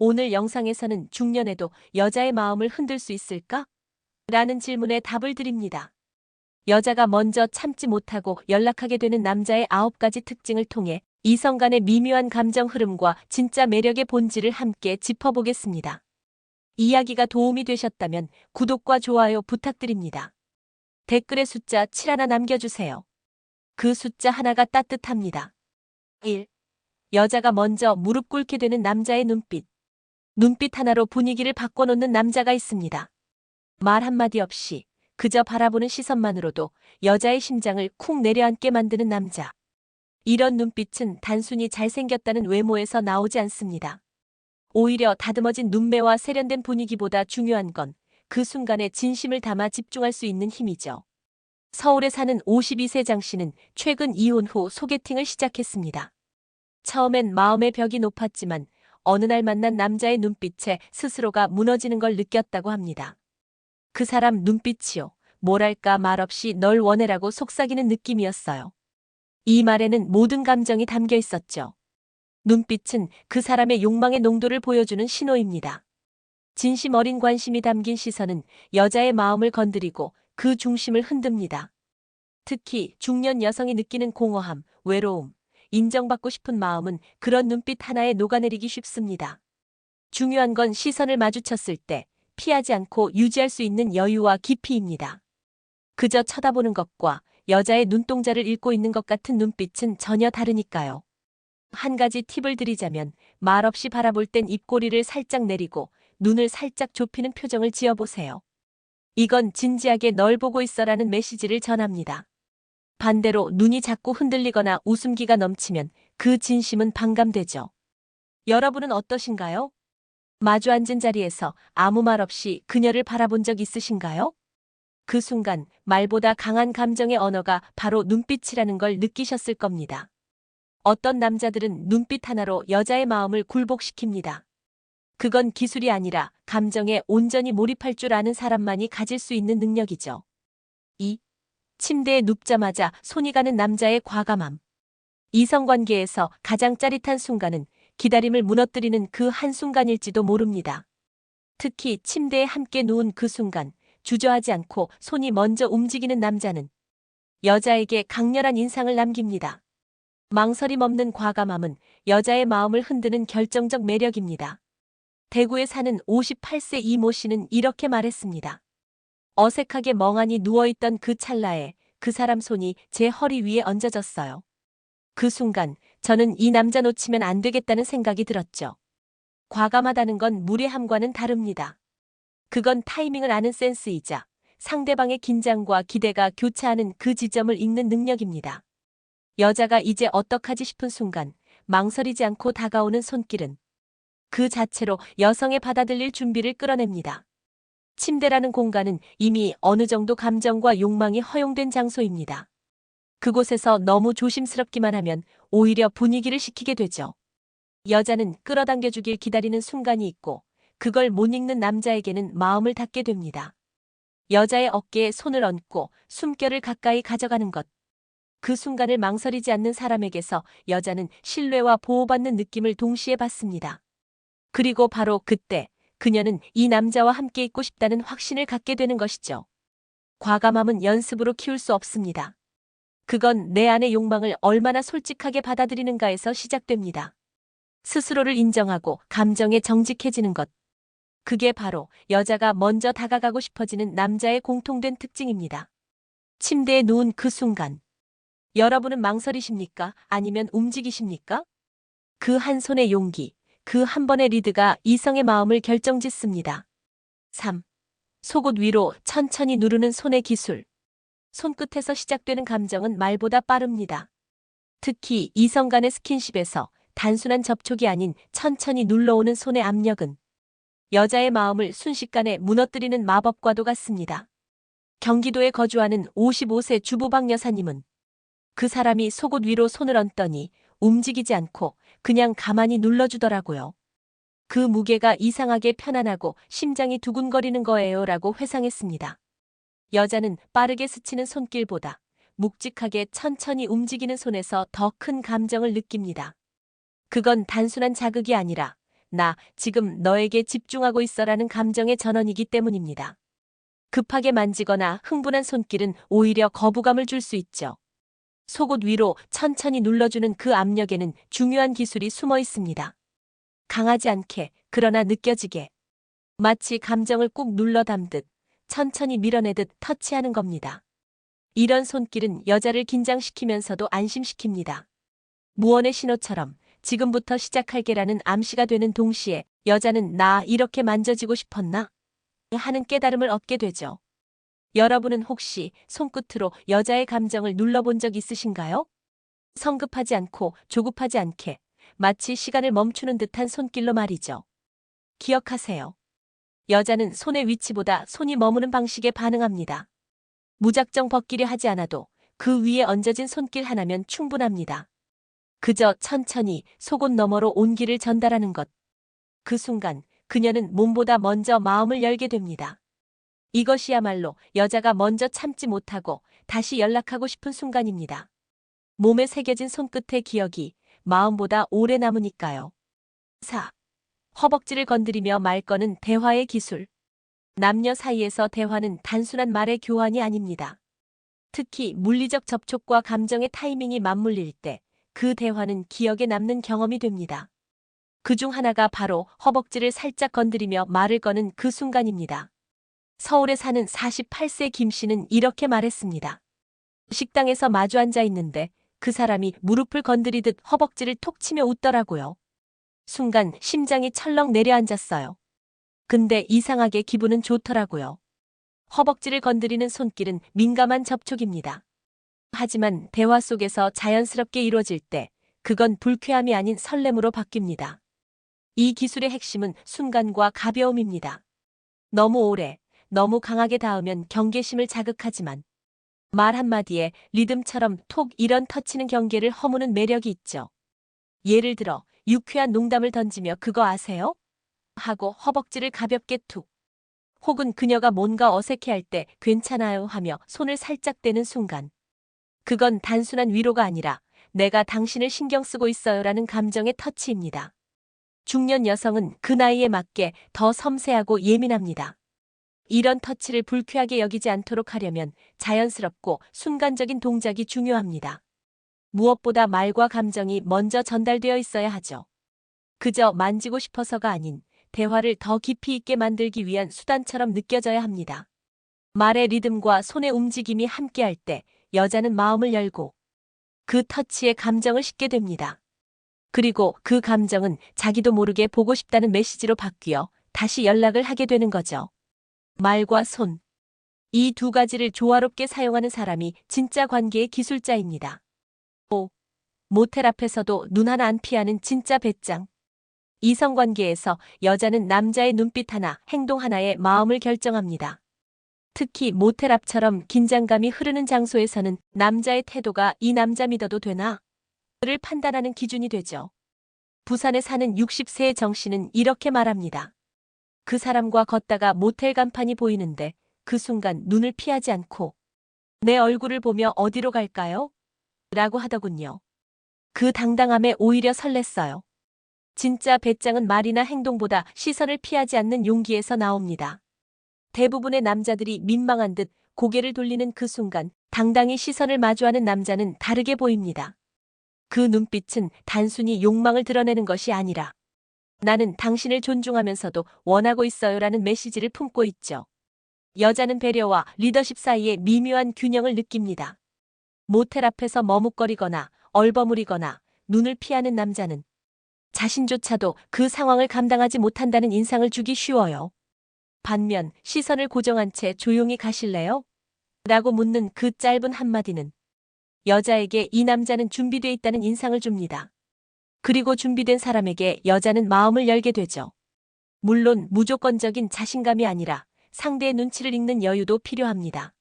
오늘 영상에서는 중년에도 여자의 마음을 흔들 수 있을까? 라는 질문에 답을 드립니다. 여자가 먼저 참지 못하고 연락하게 되는 남자의 9가지 특징을 통해 이성 간의 미묘한 감정 흐름과 진짜 매력의 본질을 함께 짚어보겠습니다. 이야기가 도움이 되셨다면 구독과 좋아요 부탁드립니다. 댓글에 숫자 7 하나 남겨주세요. 그 숫자 하나가 따뜻합니다. 1. 여자가 먼저 무릎 꿇게 되는 남자의 눈빛. 눈빛 하나로 분위기를 바꿔놓는 남자가 있습니다. 말 한마디 없이 그저 바라보는 시선만으로도 여자의 심장을 쿵 내려앉게 만드는 남자. 이런 눈빛은 단순히 잘생겼다는 외모에서 나오지 않습니다. 오히려 다듬어진 눈매와 세련된 분위기보다 중요한 건 그 순간에 진심을 담아 집중할 수 있는 힘이죠. 서울에 사는 52세 장 씨는 최근 이혼 후 소개팅을 시작했습니다. 처음엔 마음의 벽이 높았지만 어느 날 만난 남자의 눈빛에 스스로가 무너지는 걸 느꼈다고 합니다. 그 사람 눈빛이요. 뭐랄까 말없이 널 원해라고 속삭이는 느낌이었어요. 이 말에는 모든 감정이 담겨 있었죠. 눈빛은 그 사람의 욕망의 농도를 보여주는 신호입니다. 진심 어린 관심이 담긴 시선은 여자의 마음을 건드리고 그 중심을 흔듭니다. 특히 중년 여성이 느끼는 공허함, 외로움, 인정받고 싶은 마음은 그런 눈빛 하나에 녹아내리기 쉽습니다. 중요한 건 시선을 마주쳤을 때 피하지 않고 유지할 수 있는 여유와 깊이입니다. 그저 쳐다보는 것과 여자의 눈동자를 읽고 있는 것 같은 눈빛은 전혀 다르니까요. 한 가지 팁을 드리자면 말없이 바라볼 땐 입꼬리를 살짝 내리고 눈을 살짝 좁히는 표정을 지어보세요. 이건 진지하게 널 보고 있어라는 메시지를 전합니다. 반대로 눈이 자꾸 흔들리거나 웃음기가 넘치면 그 진심은 반감되죠. 여러분은 어떠신가요? 마주 앉은 자리에서 아무 말 없이 그녀를 바라본 적 있으신가요? 그 순간 말보다 강한 감정의 언어가 바로 눈빛이라는 걸 느끼셨을 겁니다. 어떤 남자들은 눈빛 하나로 여자의 마음을 굴복시킵니다. 그건 기술이 아니라 감정에 온전히 몰입할 줄 아는 사람만이 가질 수 있는 능력이죠. 2. 침대에 눕자마자 손이 가는 남자의 과감함. 이성관계에서 가장 짜릿한 순간은 기다림을 무너뜨리는 그 한순간일지도 모릅니다. 특히 침대에 함께 누운 그 순간 주저하지 않고 손이 먼저 움직이는 남자는 여자에게 강렬한 인상을 남깁니다. 망설임 없는 과감함은 여자의 마음을 흔드는 결정적 매력입니다. 대구에 사는 58세 이모 씨는 이렇게 말했습니다. 어색하게 멍하니 누워있던 그 찰나에 그 사람 손이 제 허리 위에 얹어졌어요. 그 순간 저는 이 남자 놓치면 안 되겠다는 생각이 들었죠. 과감하다는 건 무례함과는 다릅니다. 그건 타이밍을 아는 센스이자 상대방의 긴장과 기대가 교차하는 그 지점을 읽는 능력입니다. 여자가 이제 어떡하지 싶은 순간 망설이지 않고 다가오는 손길은 그 자체로 여성의 받아들일 준비를 끌어냅니다. 침대라는 공간은 이미 어느 정도 감정과 욕망이 허용된 장소입니다. 그곳에서 너무 조심스럽기만 하면 오히려 분위기를 식히게 되죠. 여자는 끌어당겨주길 기다리는 순간이 있고 그걸 못 읽는 남자에게는 마음을 닫게 됩니다. 여자의 어깨에 손을 얹고 숨결을 가까이 가져가는 것. 그 순간을 망설이지 않는 사람에게서 여자는 신뢰와 보호받는 느낌을 동시에 받습니다. 그리고 바로 그때 그녀는 이 남자와 함께 있고 싶다는 확신을 갖게 되는 것이죠. 과감함은 연습으로 키울 수 없습니다. 그건 내 안의 욕망을 얼마나 솔직하게 받아들이는가에서 시작됩니다. 스스로를 인정하고 감정에 정직해지는 것. 그게 바로 여자가 먼저 다가가고 싶어지는 남자의 공통된 특징입니다. 침대에 누운 그 순간. 여러분은 망설이십니까? 아니면 움직이십니까? 그 한 손의 용기, 그 한 번의 리드가 이성의 마음을 결정짓습니다. 3. 속옷 위로 천천히 누르는 손의 기술. 손끝에서 시작되는 감정은 말보다 빠릅니다. 특히 이성 간의 스킨십에서 단순한 접촉이 아닌 천천히 눌러오는 손의 압력은 여자의 마음을 순식간에 무너뜨리는 마법과도 같습니다. 경기도에 거주하는 55세 주부박 여사님은 그 사람이 속옷 위로 손을 얹더니 움직이지 않고 그냥 가만히 눌러주더라고요. 그 무게가 이상하게 편안하고 심장이 두근거리는 거예요 라고 회상했습니다. 여자는 빠르게 스치는 손길보다 묵직하게 천천히 움직이는 손에서 더 큰 감정을 느낍니다. 그건 단순한 자극이 아니라 나 지금 너에게 집중하고 있어라는 감정의 전언이기 때문입니다. 급하게 만지거나 흥분한 손길은 오히려 거부감을 줄 수 있죠. 속옷 위로 천천히 눌러주는 그 압력에는 중요한 기술이 숨어 있습니다. 강하지 않게, 그러나 느껴지게. 마치 감정을 꾹 눌러 담듯, 천천히 밀어내듯 터치하는 겁니다. 이런 손길은 여자를 긴장시키면서도 안심시킵니다. 무언의 신호처럼 지금부터 시작할게라는 암시가 되는 동시에 여자는 나 이렇게 만져지고 싶었나? 하는 깨달음을 얻게 되죠. 여러분은 혹시 손끝으로 여자의 감정을 눌러본 적 있으신가요? 성급하지 않고 조급하지 않게, 마치 시간을 멈추는 듯한 손길로 말이죠. 기억하세요. 여자는 손의 위치보다 손이 머무는 방식에 반응합니다. 무작정 벗기려 하지 않아도 그 위에 얹어진 손길 하나면 충분합니다. 그저 천천히 속옷 너머로 온기를 전달하는 것. 그 순간 그녀는 몸보다 먼저 마음을 열게 됩니다. 이것이야말로 여자가 먼저 참지 못하고 다시 연락하고 싶은 순간입니다. 몸에 새겨진 손끝의 기억이 마음보다 오래 남으니까요. 4. 허벅지를 건드리며 말 거는 대화의 기술. 남녀 사이에서 대화는 단순한 말의 교환이 아닙니다. 특히 물리적 접촉과 감정의 타이밍이 맞물릴 때 그 대화는 기억에 남는 경험이 됩니다. 그중 하나가 바로 허벅지를 살짝 건드리며 말을 거는 그 순간입니다. 서울에 사는 48세 김 씨는 이렇게 말했습니다. 식당에서 마주 앉아 있는데 그 사람이 무릎을 건드리듯 허벅지를 톡 치며 웃더라고요. 순간 심장이 철렁 내려앉았어요. 근데 이상하게 기분은 좋더라고요. 허벅지를 건드리는 손길은 민감한 접촉입니다. 하지만 대화 속에서 자연스럽게 이루어질 때 그건 불쾌함이 아닌 설렘으로 바뀝니다. 이 기술의 핵심은 순간과 가벼움입니다. 너무 오래, 너무 강하게 닿으면 경계심을 자극하지만 말 한마디에 리듬처럼 톡 이런 터치는 경계를 허무는 매력이 있죠. 예를 들어 유쾌한 농담을 던지며 그거 아세요? 하고 허벅지를 가볍게 툭. 혹은 그녀가 뭔가 어색해할 때 괜찮아요 하며 손을 살짝 떼는 순간. 그건 단순한 위로가 아니라 내가 당신을 신경 쓰고 있어요라는 감정의 터치입니다. 중년 여성은 그 나이에 맞게 더 섬세하고 예민합니다. 이런 터치를 불쾌하게 여기지 않도록 하려면 자연스럽고 순간적인 동작이 중요합니다. 무엇보다 말과 감정이 먼저 전달되어 있어야 하죠. 그저 만지고 싶어서가 아닌 대화를 더 깊이 있게 만들기 위한 수단처럼 느껴져야 합니다. 말의 리듬과 손의 움직임이 함께할 때 여자는 마음을 열고 그 터치에 감정을 싣게 됩니다. 그리고 그 감정은 자기도 모르게 보고 싶다는 메시지로 바뀌어 다시 연락을 하게 되는 거죠. 말과 손. 이 두 가지를 조화롭게 사용하는 사람이 진짜 관계의 기술자입니다. 5. 모텔 앞에서도 눈 하나 안 피하는 진짜 배짱. 이성관계에서 여자는 남자의 눈빛 하나, 행동 하나에 마음을 결정합니다. 특히 모텔 앞처럼 긴장감이 흐르는 장소에서는 남자의 태도가 이 남자 믿어도 되나? 를 판단하는 기준이 되죠. 부산에 사는 60세의 정 씨는 이렇게 말합니다. 그 사람과 걷다가 모텔 간판이 보이는데 그 순간 눈을 피하지 않고 내 얼굴을 보며 어디로 갈까요? 라고 하더군요. 그 당당함에 오히려 설렜어요. 진짜 배짱은 말이나 행동보다 시선을 피하지 않는 용기에서 나옵니다. 대부분의 남자들이 민망한 듯 고개를 돌리는 그 순간 당당히 시선을 마주하는 남자는 다르게 보입니다. 그 눈빛은 단순히 욕망을 드러내는 것이 아니라 나는 당신을 존중하면서도 원하고 있어요라는 메시지를 품고 있죠. 여자는 배려와 리더십 사이의 미묘한 균형을 느낍니다. 모텔 앞에서 머뭇거리거나 얼버무리거나 눈을 피하는 남자는 자신조차도 그 상황을 감당하지 못한다는 인상을 주기 쉬워요. 반면 시선을 고정한 채 조용히 가실래요? 라고 묻는 그 짧은 한마디는 여자에게 이 남자는 준비되어 있다는 인상을 줍니다. 그리고 준비된 사람에게 여자는 마음을 열게 되죠. 물론 무조건적인 자신감이 아니라 상대의 눈치를 읽는 여유도 필요합니다.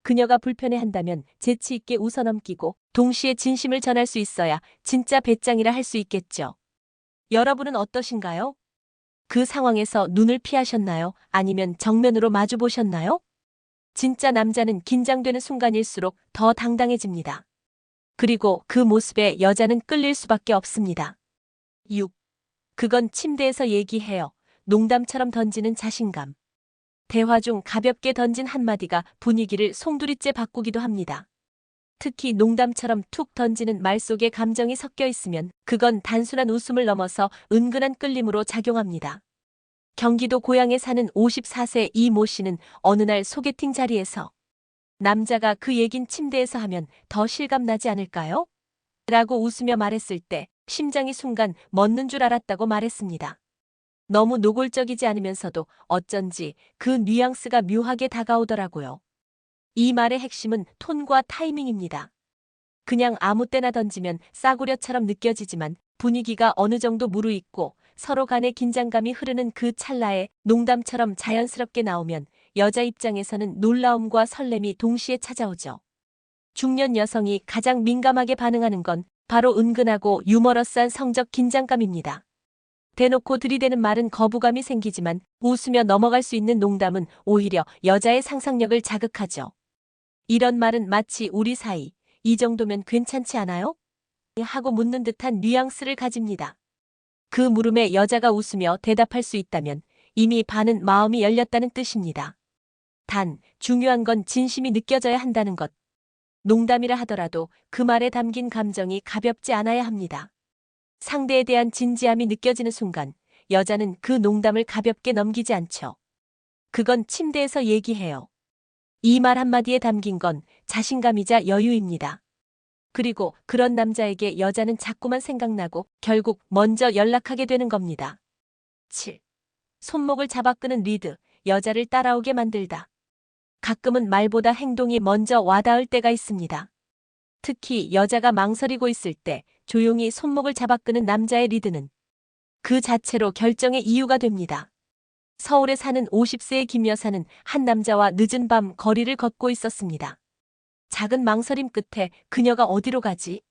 그녀가 불편해한다면 재치 있게 웃어넘기고 동시에 진심을 전할 수 있어야 진짜 배짱이라 할 수 있겠죠. 여러분은 어떠신가요? 그 상황에서 눈을 피하셨나요? 아니면 정면으로 마주 보셨나요? 진짜 남자는 긴장되는 순간일수록 더 당당해집니다. 그리고 그 모습에 여자는 끌릴 수밖에 없습니다. 6. 그건 침대에서 얘기해요. 농담처럼 던지는 자신감. 대화 중 가볍게 던진 한마디가 분위기를 송두리째 바꾸기도 합니다. 특히 농담처럼 툭 던지는 말 속에 감정이 섞여 있으면 그건 단순한 웃음을 넘어서 은근한 끌림으로 작용합니다. 경기도 고양에 사는 54세 이 모 씨는 어느 날 소개팅 자리에서 남자가 그 얘긴 침대에서 하면 더 실감나지 않을까요? 라고 웃으며 말했을 때 심장이 순간 멎는 줄 알았다고 말했습니다. 너무 노골적이지 않으면서도 어쩐지 그 뉘앙스가 묘하게 다가오더라고요. 이 말의 핵심은 톤과 타이밍입니다. 그냥 아무 때나 던지면 싸구려처럼 느껴지지만 분위기가 어느 정도 무르익고 서로 간의 긴장감이 흐르는 그 찰나에 농담처럼 자연스럽게 나오면 여자 입장에서는 놀라움과 설렘이 동시에 찾아오죠. 중년 여성이 가장 민감하게 반응하는 건 바로 은근하고 유머러스한 성적 긴장감입니다. 대놓고 들이대는 말은 거부감이 생기지만 웃으며 넘어갈 수 있는 농담은 오히려 여자의 상상력을 자극하죠. 이런 말은 마치 우리 사이, 이 정도면 괜찮지 않아요? 하고 묻는 듯한 뉘앙스를 가집니다. 그 물음에 여자가 웃으며 대답할 수 있다면 이미 반은 마음이 열렸다는 뜻입니다. 단, 중요한 건 진심이 느껴져야 한다는 것. 농담이라 하더라도 그 말에 담긴 감정이 가볍지 않아야 합니다. 상대에 대한 진지함이 느껴지는 순간 여자는 그 농담을 가볍게 넘기지 않죠. 그건 침대에서 얘기해요. 이 말 한마디에 담긴 건 자신감이자 여유입니다. 그리고 그런 남자에게 여자는 자꾸만 생각나고 결국 먼저 연락하게 되는 겁니다. 7. 손목을 잡아 끄는 리드, 여자를 따라오게 만들다. 가끔은 말보다 행동이 먼저 와닿을 때가 있습니다. 특히 여자가 망설이고 있을 때 조용히 손목을 잡아 끄는 남자의 리드는 그 자체로 결정의 이유가 됩니다. 서울에 사는 50세의 김 여사는 한 남자와 늦은 밤 거리를 걷고 있었습니다. 작은 망설임 끝에 그녀가 어디로 가지?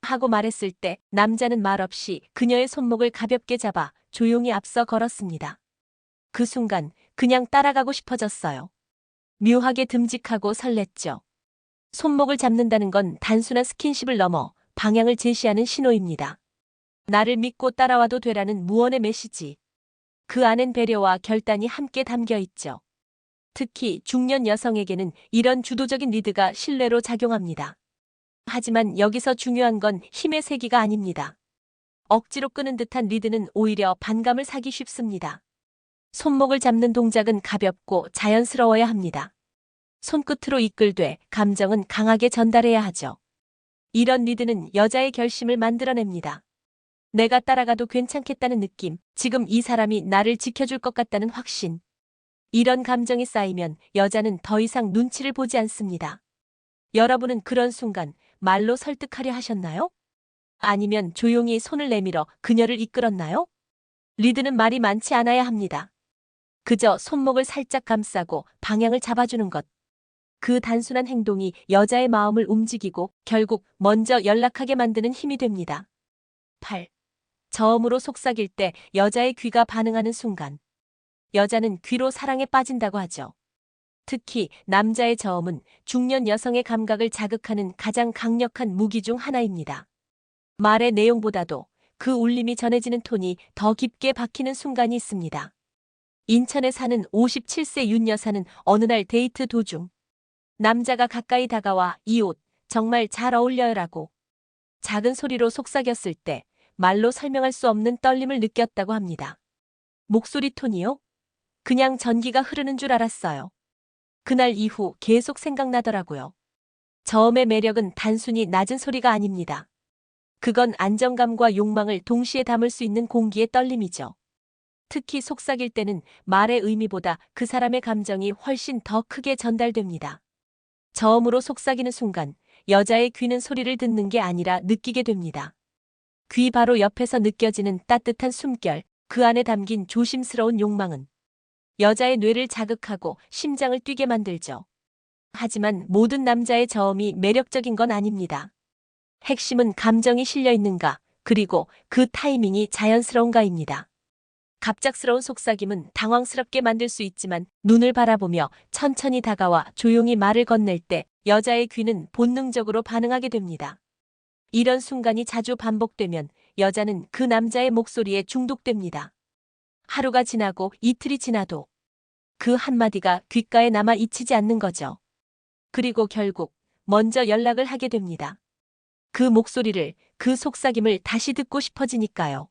하고 말했을 때 남자는 말없이 그녀의 손목을 가볍게 잡아 조용히 앞서 걸었습니다. 그 순간 그냥 따라가고 싶어졌어요. 묘하게 듬직하고 설렜죠. 손목을 잡는다는 건 단순한 스킨십을 넘어 방향을 제시하는 신호입니다. 나를 믿고 따라와도 되라는 무언의 메시지. 그 안엔 배려와 결단이 함께 담겨 있죠. 특히 중년 여성에게는 이런 주도적인 리드가 신뢰로 작용합니다. 하지만 여기서 중요한 건 힘의 세기가 아닙니다. 억지로 끄는 듯한 리드는 오히려 반감을 사기 쉽습니다. 손목을 잡는 동작은 가볍고 자연스러워야 합니다. 손끝으로 이끌되 감정은 강하게 전달해야 하죠. 이런 리드는 여자의 결심을 만들어냅니다. 내가 따라가도 괜찮겠다는 느낌, 지금 이 사람이 나를 지켜줄 것 같다는 확신. 이런 감정이 쌓이면 여자는 더 이상 눈치를 보지 않습니다. 여러분은 그런 순간 말로 설득하려 하셨나요? 아니면 조용히 손을 내밀어 그녀를 이끌었나요? 리드는 말이 많지 않아야 합니다. 그저 손목을 살짝 감싸고 방향을 잡아주는 것. 그 단순한 행동이 여자의 마음을 움직이고 결국 먼저 연락하게 만드는 힘이 됩니다. 8. 저음으로 속삭일 때 여자의 귀가 반응하는 순간. 여자는 귀로 사랑에 빠진다고 하죠. 특히 남자의 저음은 중년 여성의 감각을 자극하는 가장 강력한 무기 중 하나입니다. 말의 내용보다도 그 울림이 전해지는 톤이 더 깊게 박히는 순간이 있습니다. 인천에 사는 57세 윤 여사는 어느 날 데이트 도중 남자가 가까이 다가와 이 옷 정말 잘 어울려요라고 작은 소리로 속삭였을 때 말로 설명할 수 없는 떨림을 느꼈다고 합니다. 목소리 톤이요? 그냥 전기가 흐르는 줄 알았어요. 그날 이후 계속 생각나더라고요. 저음의 매력은 단순히 낮은 소리가 아닙니다. 그건 안정감과 욕망을 동시에 담을 수 있는 공기의 떨림이죠. 특히 속삭일 때는 말의 의미보다 그 사람의 감정이 훨씬 더 크게 전달됩니다. 저음으로 속삭이는 순간 여자의 귀는 소리를 듣는 게 아니라 느끼게 됩니다. 귀 바로 옆에서 느껴지는 따뜻한 숨결, 그 안에 담긴 조심스러운 욕망은 여자의 뇌를 자극하고 심장을 뛰게 만들죠. 하지만 모든 남자의 저음이 매력적인 건 아닙니다. 핵심은 감정이 실려 있는가, 그리고 그 타이밍이 자연스러운가입니다. 갑작스러운 속삭임은 당황스럽게 만들 수 있지만 눈을 바라보며 천천히 다가와 조용히 말을 건넬 때 여자의 귀는 본능적으로 반응하게 됩니다. 이런 순간이 자주 반복되면 여자는 그 남자의 목소리에 중독됩니다. 하루가 지나고 이틀이 지나도 그 한마디가 귓가에 남아 잊히지 않는 거죠. 그리고 결국 먼저 연락을 하게 됩니다. 그 목소리를, 그 속삭임을 다시 듣고 싶어지니까요.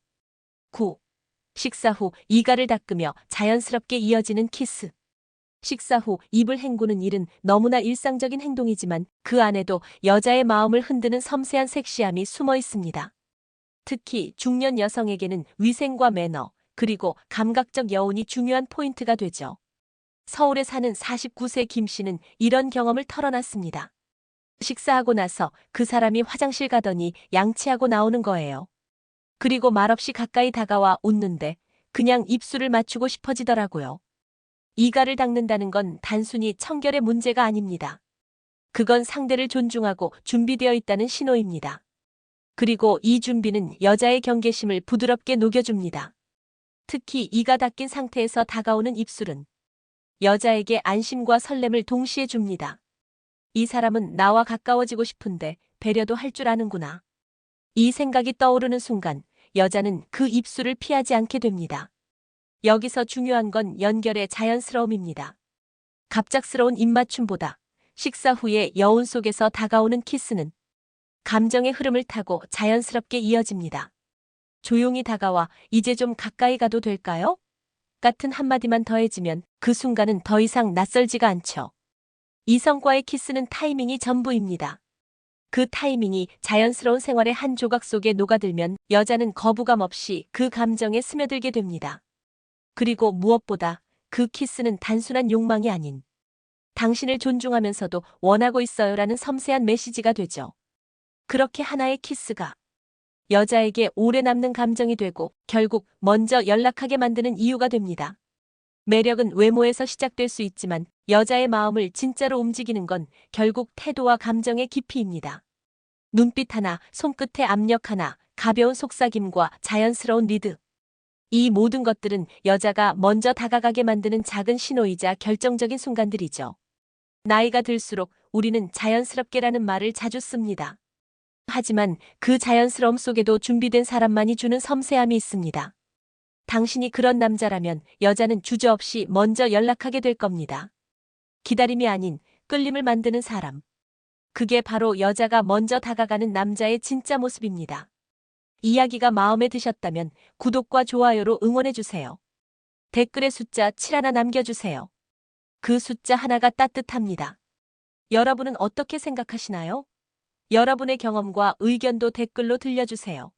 9. 식사 후 이가를 닦으며 자연스럽게 이어지는 키스. 식사 후 입을 헹구는 일은 너무나 일상적인 행동이지만 그 안에도 여자의 마음을 흔드는 섬세한 섹시함이 숨어 있습니다. 특히 중년 여성에게는 위생과 매너, 그리고 감각적 여운이 중요한 포인트가 되죠. 서울에 사는 49세 김 씨는 이런 경험을 털어놨습니다. 식사하고 나서 그 사람이 화장실 가더니 양치하고 나오는 거예요. 그리고 말없이 가까이 다가와 웃는데 그냥 입술을 맞추고 싶어지더라고요. 이가를 닦는다는 건 단순히 청결의 문제가 아닙니다. 그건 상대를 존중하고 준비되어 있다는 신호입니다. 그리고 이 준비는 여자의 경계심을 부드럽게 녹여줍니다. 특히 이가 닦인 상태에서 다가오는 입술은 여자에게 안심과 설렘을 동시에 줍니다. 이 사람은 나와 가까워지고 싶은데 배려도 할 줄 아는구나. 이 생각이 떠오르는 순간 여자는 그 입술을 피하지 않게 됩니다. 여기서 중요한 건 연결의 자연스러움입니다. 갑작스러운 입맞춤보다 식사 후에 여운 속에서 다가오는 키스는 감정의 흐름을 타고 자연스럽게 이어집니다. 조용히 다가와 이제 좀 가까이 가도 될까요? 같은 한마디만 더해지면 그 순간은 더 이상 낯설지가 않죠. 이성과의 키스는 타이밍이 전부입니다. 그 타이밍이 자연스러운 생활의 한 조각 속에 녹아들면 여자는 거부감 없이 그 감정에 스며들게 됩니다. 그리고 무엇보다 그 키스는 단순한 욕망이 아닌 당신을 존중하면서도 원하고 있어요라는 섬세한 메시지가 되죠. 그렇게 하나의 키스가 여자에게 오래 남는 감정이 되고 결국 먼저 연락하게 만드는 이유가 됩니다. 매력은 외모에서 시작될 수 있지만 여자의 마음을 진짜로 움직이는 건 결국 태도와 감정의 깊이입니다. 눈빛 하나, 손끝의 압력 하나, 가벼운 속삭임과 자연스러운 리드. 이 모든 것들은 여자가 먼저 다가가게 만드는 작은 신호이자 결정적인 순간들이죠. 나이가 들수록 우리는 자연스럽게라는 말을 자주 씁니다. 하지만 그 자연스러움 속에도 준비된 사람만이 주는 섬세함이 있습니다. 당신이 그런 남자라면 여자는 주저없이 먼저 연락하게 될 겁니다. 기다림이 아닌 끌림을 만드는 사람. 그게 바로 여자가 먼저 다가가는 남자의 진짜 모습입니다. 이야기가 마음에 드셨다면 구독과 좋아요로 응원해주세요. 댓글에 숫자 7 하나 남겨주세요. 그 숫자 하나가 따뜻합니다. 여러분은 어떻게 생각하시나요? 여러분의 경험과 의견도 댓글로 들려주세요.